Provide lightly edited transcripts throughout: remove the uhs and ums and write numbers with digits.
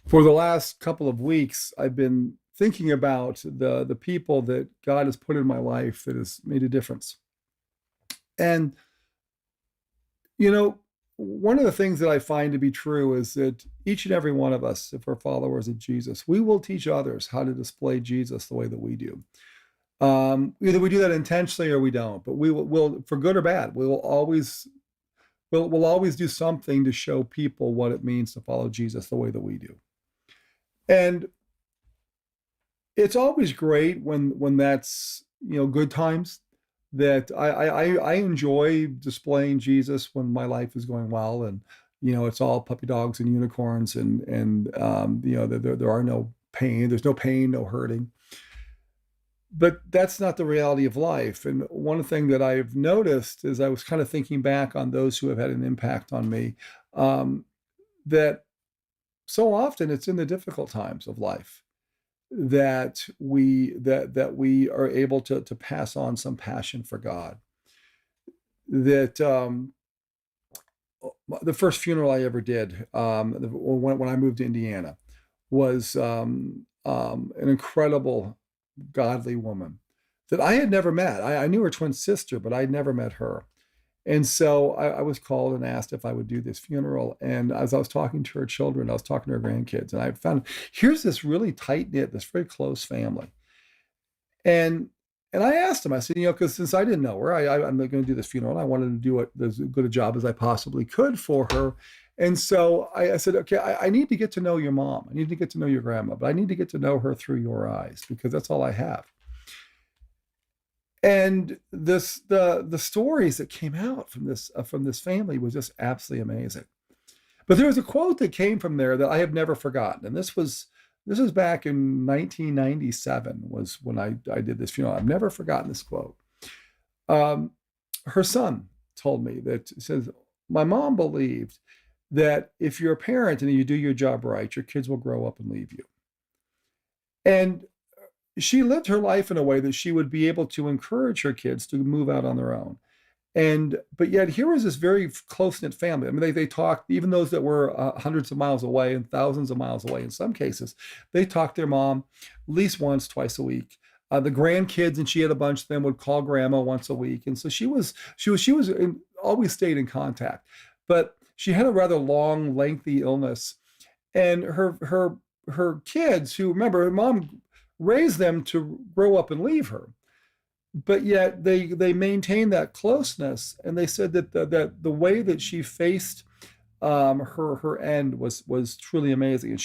For the last couple of weeks, I've been thinking about the people that God has put in my life that has made a difference. And you know, one of the things that I find to be true is that each and every one of us, if we're followers of Jesus, we will teach others how to display Jesus the way that we do. Either we do that intentionally or we don't, but will for good or bad, we'll always do something to show people what it means to follow Jesus the way that we do. And it's always great when that's good times. That I enjoy displaying Jesus when my life is going well, and it's all puppy dogs and unicorns, and there are no pain. There's no pain, no hurting. But that's not the reality of life. And one thing that I've noticed is I was kind of thinking back on those who have had an impact on me, um, that so often it's in the difficult times of life that we are able to pass on some passion for God. That the first funeral I ever did, when I moved to Indiana, was an incredible godly woman that I had never met. I knew her twin sister, but I'd never met her. And so I was called and asked if I would do this funeral. And as I was talking to her children, I was talking to her grandkids, and I found here's this really tight knit, this very close family. And I asked them, I said, because since I didn't know her, I'm going to do this funeral, and I wanted to do as good a job as I possibly could for her. And so I said, okay, I need to get to know your mom. I need to get to know your grandma, but I need to get to know her through your eyes because that's all I have. And the stories that came out from this family was just absolutely amazing. But there was a quote that came from there that I have never forgotten, and this was back in 1997 was when I did this funeral. I've never forgotten this quote. Um, Her son told me that says, my mom believed that if you're a parent and you do your job right, your kids will grow up and leave you. And she lived her life in a way that she would be able to encourage her kids to move out on their own. And but yet here was this very close knit family. I mean, they talked, even those that were hundreds of miles away and thousands of miles away in some cases. They talked to their mom at least once, twice a week. The grandkids, and she had a bunch of them, would call grandma once a week, and so always stayed in contact. But she had a rather long, lengthy illness, and her kids, who remember her mom raised them to grow up and leave her, but yet they maintained that closeness. And they said that the way that she faced her end was truly amazing. And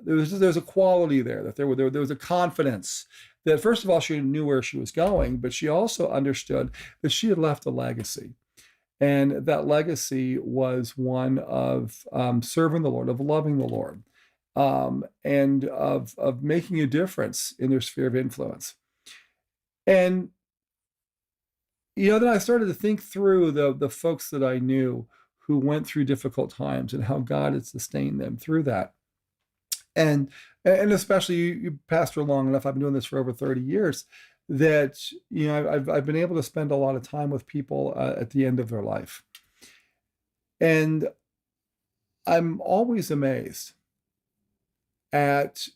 there's a quality there, that there was a confidence that, first of all, she knew where she was going, but she also understood that she had left a legacy. And that legacy was one of serving the Lord, of loving the Lord, and of making a difference in their sphere of influence. And then I started to think through the folks that I knew who went through difficult times and how God had sustained them through that. And especially you pastor long enough. I've been doing this for over 30 years. That I've been able to spend a lot of time with people at the end of their life, and I'm always amazed at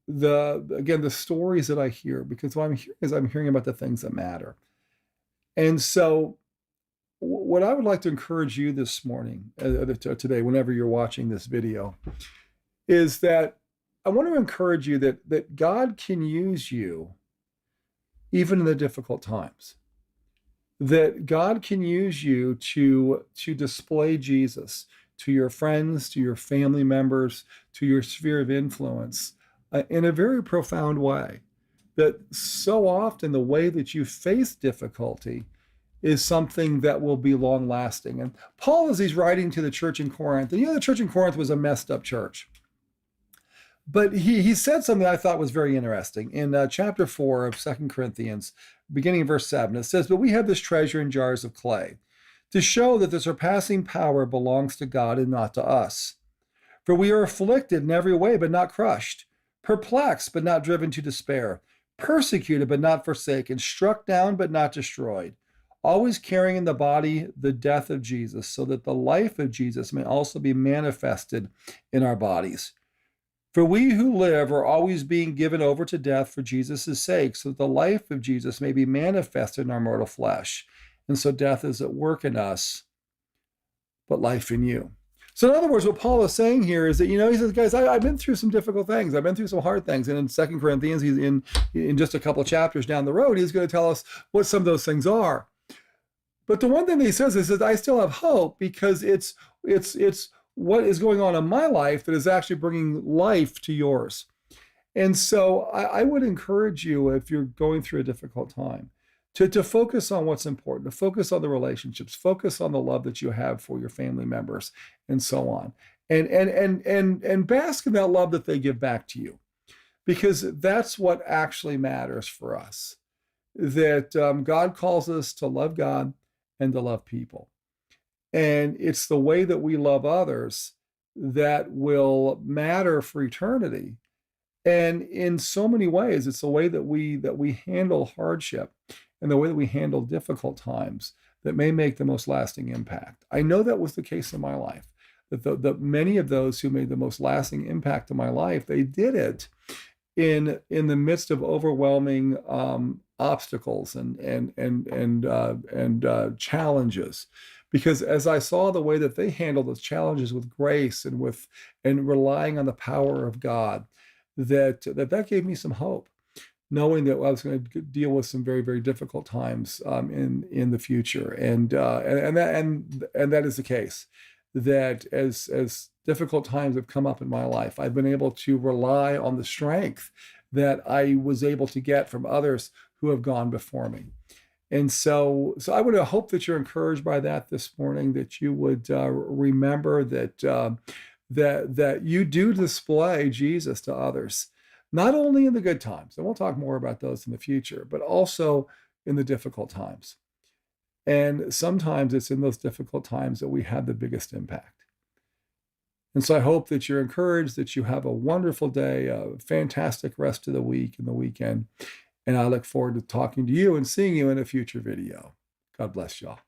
the stories that I hear, because what I'm hearing is I'm hearing about the things that matter. And so what I would like to encourage you this morning, today, whenever you're watching this video, is that I want to encourage you that God can use you even in the difficult times. That God can use you to display Jesus to your friends, to your family members, to your sphere of influence, in a very profound way. That so often the way that you face difficulty is something that will be long lasting. And Paul, as he's writing to the church in Corinth, and the church in Corinth was a messed up church. But he said something I thought was very interesting. In chapter 4 of 2 Corinthians, beginning in verse 7, it says, but we have this treasure in jars of clay, to show that the surpassing power belongs to God and not to us. For we are afflicted in every way, but not crushed, perplexed, but not driven to despair, persecuted, but not forsaken, struck down, but not destroyed, always carrying in the body the death of Jesus, so that the life of Jesus may also be manifested in our bodies. For we who live are always being given over to death for Jesus' sake, so that the life of Jesus may be manifested in our mortal flesh. And so death is at work in us, but life in you. So in other words, what Paul is saying here is that, he says, guys, I've been through some difficult things. I've been through some hard things. And in 2 Corinthians, he's in just a couple of chapters down the road, he's going to tell us what some of those things are. But the one thing that he says is that I still have hope, because it's what is going on in my life that is actually bringing life to yours. And so I would encourage you, if you're going through a difficult time, to focus on what's important, to focus on the relationships, focus on the love that you have for your family members, and so on. And bask in that love that they give back to you, because that's what actually matters for us. That God calls us to love God and to love people. And it's the way that we love others that will matter for eternity. And in so many ways, it's the way that we handle hardship and the way that we handle difficult times that may make the most lasting impact. I know that was the case in my life, that the many of those who made the most lasting impact in my life, they did it in the midst of overwhelming obstacles and challenges. Because as I saw the way that they handled those challenges with grace and relying on the power of God, that gave me some hope, knowing that I was going to deal with some very, very difficult times in the future, and that is the case. That as difficult times have come up in my life, I've been able to rely on the strength that I was able to get from others who have gone before me. And so I would hope that you're encouraged by that this morning, that you would remember that you do display Jesus to others, not only in the good times, and we'll talk more about those in the future, but also in the difficult times. And sometimes it's in those difficult times that we have the biggest impact. And so I hope that you're encouraged, that you have a wonderful day, a fantastic rest of the week and the weekend. And I look forward to talking to you and seeing you in a future video. God bless y'all.